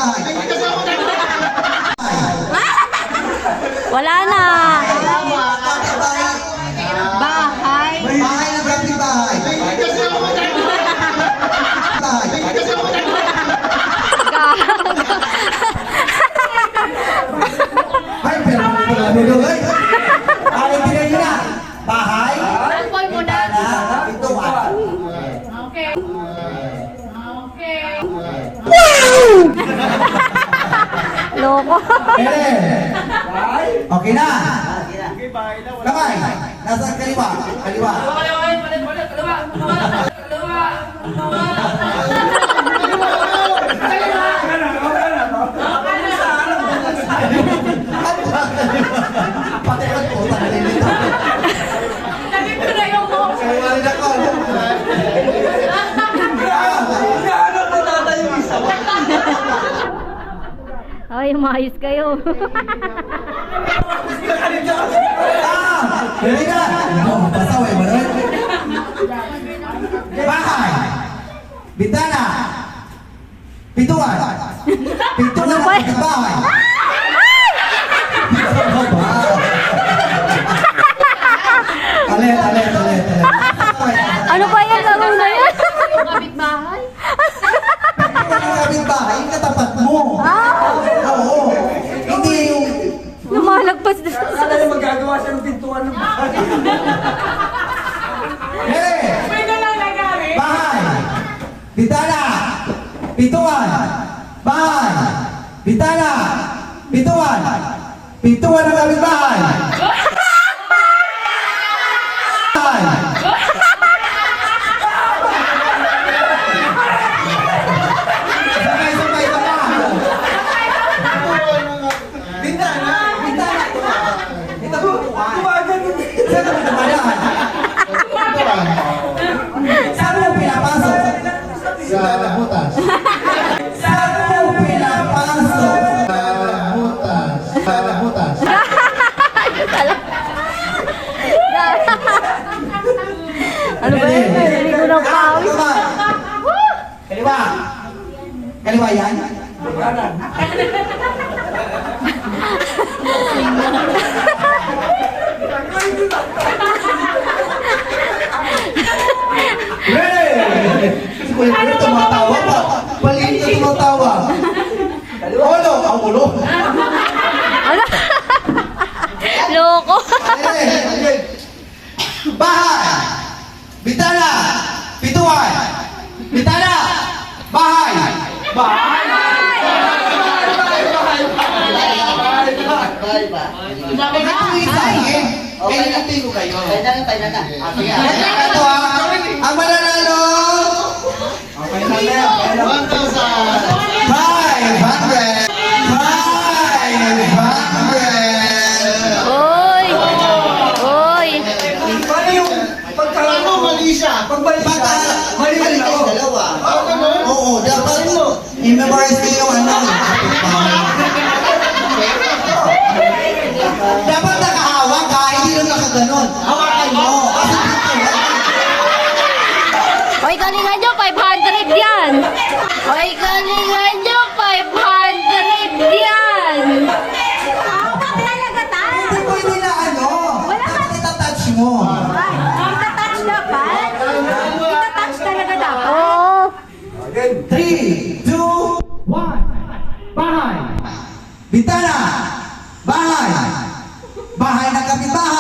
kapitbahay. Wala na. Kapitbahay. Bahay. Bahay ng kapitbahay. Ay, pero wala nyo ay. Ano pinay nyo na? Bahay? Alcohol mo na. Pintuan. Okay. Okay. Loko. Okay na. Kamay. Nasa kaliwa. Kaliwa. Pati ang puta na nilito. Kaliwa rin ako. Ay, umayos kayo. Dali na. Pasaway mo rin. Bahay. Bintana. Pintuan. Pintuan ng kapitbahay. Alet. Ano ba yan? Laro na yan? Kapitbahay? Pintuan ng kapitbahay, yung katapat mo. Oo. Hindi yung... Lumalagpas na. Akala niya magagawa siya ng pintuan ng bahay. Bahay. Bintana. Pintuan. Bahay. Bintana. Pintuan. Pintuan ng kapitbahay. Bahay. Sabay ka pa. Bintana. Ito po. Tumagan mo. Saan ka dumadaan? Saan mo pinapasok? Sa butas. Saan mo pinapasok? Sa butas. Ano ba yan? Hindi ko na pawis. Kaliwa. Kaliwa yan? Si Kuya Kuya tumatawa pa. Palit na tumatawa. Ulo, ang ulo. Ano? Loko. Bahay. Bintana. Pintuan. Bintana. Bahay. Bahay. Bakit ito isa eh? Kaya natin ko kayo. Kaya na. Sige, ito ang mananalo. Okay na yan. 500. 500. Oy. Oy. Paano yung pagkakaano? Mali siya. Pagbalik siya, mali ako. Oo, dapat i-memorize ko yung ano. Dapat nakahawak ka, hindi lang nakaganon. Hawakan mo. Kasi dito. Oy, galingan nyo, 500 yan. Oy, galingan nyo, 500 yan. Hindi pwede na ano. Dapat itatouch mo. Itatouch dapat? Itatouch talaga dapat? Oo. 3, 2, 1. Bahay. Bintana. Bahay. Bahay ng kapitbahay.